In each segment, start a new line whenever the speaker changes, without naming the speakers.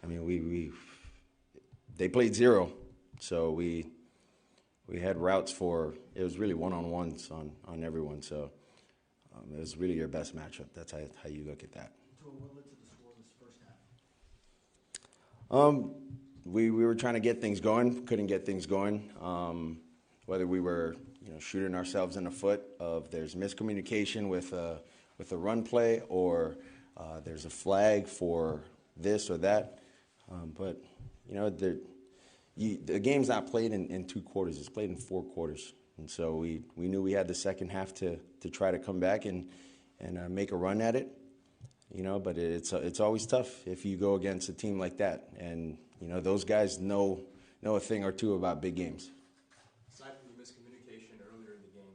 I mean, they played zero, so we had routes for, it was really one-on-ones on everyone, so it was really your best matchup. That's how you look at that.
What led to the scoreless first half?
We were trying to get things going, couldn't get things going. Whether we were shooting ourselves in the foot of there's miscommunication with a run play, or there's a flag for this or that. But the game's not played in 2 quarters; it's played in 4 quarters. And so we knew we had the second half to try to come back and make a run at it. But it's always tough if you go against a team like that, and those guys know a thing or two about big games.
Aside from the miscommunication earlier in the game,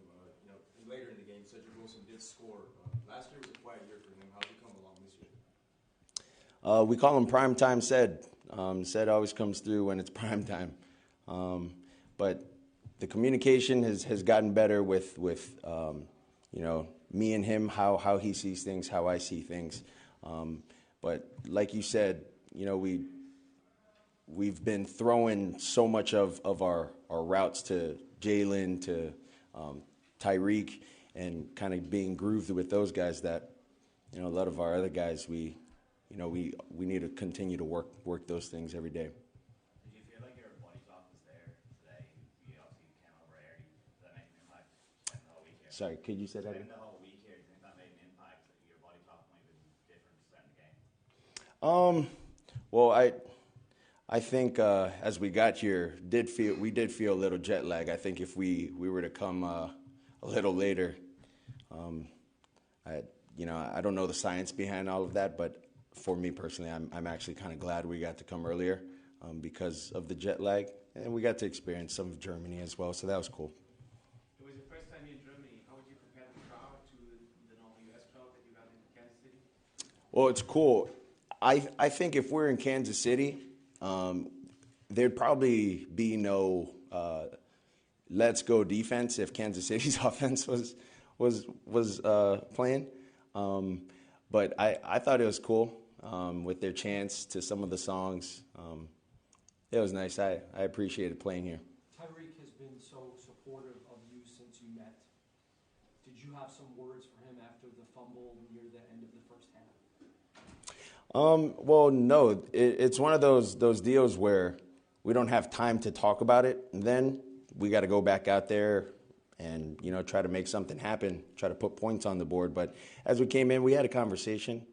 later in the game, Cedric Wilson did score. Last year was a quiet year for him. How's he come along this year?
We call him prime time Ced. Ced always comes through when it's prime time. But the communication has gotten better with me and him, how he sees things, how I see things. But like you said, we've been throwing so much of our routes to Jalen, to Tyreek, and kind of being grooved with those guys that, a lot of our other guys, we need to continue to work those things every day.
Did you feel like your body clock was there today? You obviously came over there. Did that make an impact in the whole week here?
Sorry, could you say that again?
In the whole week here, do you think that made an impact? That your body clock might have been different throughout the game?
Well, I think as we got here, we did feel a little jet lag. I think if we were to come a little later, I don't know the science behind all of that, but for me personally, I'm actually kind of glad we got to come earlier because of the jet lag, and we got to experience some of Germany as well, so that was cool.
It was your first time in Germany. How would you compare the crowd to the normal U.S. crowd that you got in Kansas City?
Well, it's cool. I think if we're in Kansas City, there'd probably be no let's go defense if Kansas City's offense was playing. But I thought it was cool with their chants to some of the songs. It was nice. I appreciated playing here.
Tyreek has been so supportive of you since you met. Did you have some words for him after the fumble near the end of the first half?
Well, no. It's one of those deals where we don't have time to talk about it. And then we got to go back out there and try to make something happen, try to put points on the board. But as we came in, we had a conversation.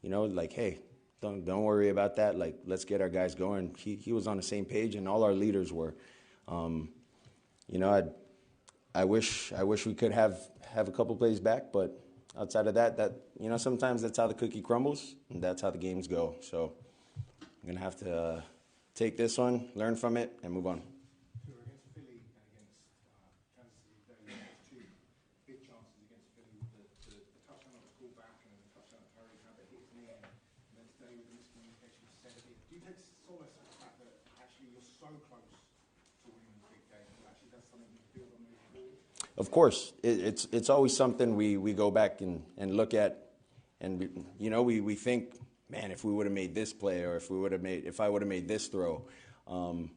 Like, hey, don't worry about that. Like, let's get our guys going. He was on the same page, and all our leaders were. I wish we could have a couple plays back, but outside of that sometimes that's how the cookie crumbles, and that's how the games go. So I'm gonna have to take this one, learn from it, and move on.
Against Philly and against Kansas City, there was 2 big chances against Philly with the touchdown that was called back and the touchdown that Tyreek had that hit his knee, and then today with the miscommunication with Cedric. Do you take solace in the fact that actually you're so close to winning the big game, and actually that's something you build on moving forward?
Of course, it's always something we go back and look at, and we think, man, if we would have made this play, or if I would have made this throw, and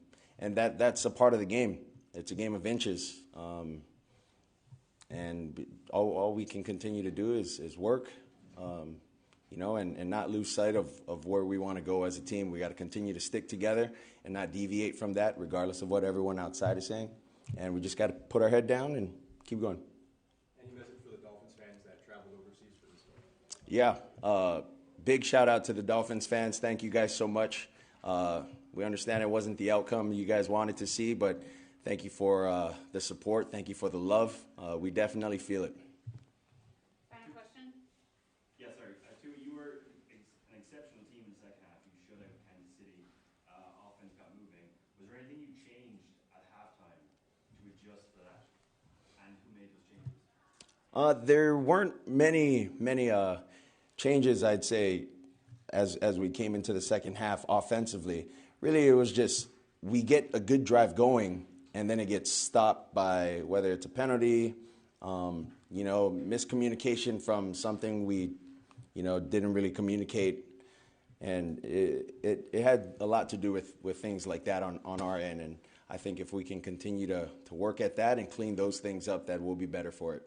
that's a part of the game. It's a game of inches, and all we can continue to do is work, and not lose sight of where we want to go as a team. We got to continue to stick together and not deviate from that, regardless of what everyone outside is saying. And we just got to put our head down and keep going.
Any message for the Dolphins fans that traveled overseas for this game?
Yeah, big shout out to the Dolphins fans. Thank you guys so much. We understand it wasn't the outcome you guys wanted to see, but thank you for the support. Thank you for the love. We definitely feel it.
Final question?
Yes, sir. Tua, you were an exceptional team in the second half. You shut out Kansas City. Offense got moving. Was there anything you changed at halftime to adjust for that? And who made those changes?
There weren't many changes, I'd say, as we came into the second half offensively. Really, it was just we get a good drive going, and then it gets stopped by whether it's a penalty, miscommunication from something we, didn't really communicate And it had a lot to do with things like that on our end. And I think if we can continue to work at that and clean those things up, that will be better for it.